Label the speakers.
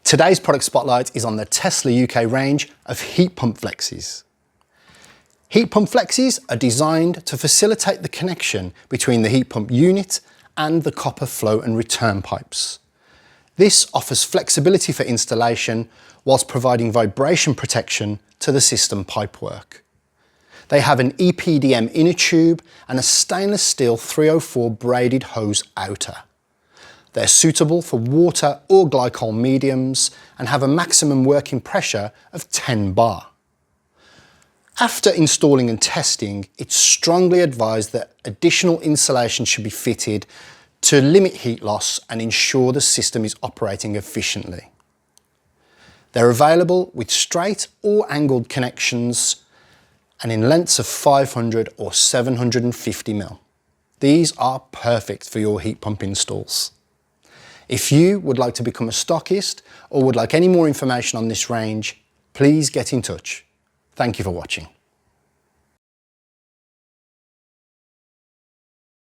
Speaker 1: Today's product spotlight is on the Tesla UK range of heat pump Flexis. Heat pump Flexis are designed to facilitate the connection between the heat pump unit and the copper flow and return pipes. This offers flexibility for installation whilst providing vibration protection to the system pipework. They have an EPDM inner tube and a stainless steel 304 braided hose outer. They're suitable for water or glycol mediums and have a maximum working pressure of 10 bar. After installing and testing, it's strongly advised that additional insulation should be fitted to limit heat loss and ensure the system is operating efficiently. They're available with straight or angled connections and in lengths of 500 or 750 mm. These are perfect for your heat pump installs. If you would like to become a stockist or would like any more information on this range, please get in touch. Thank you for watching.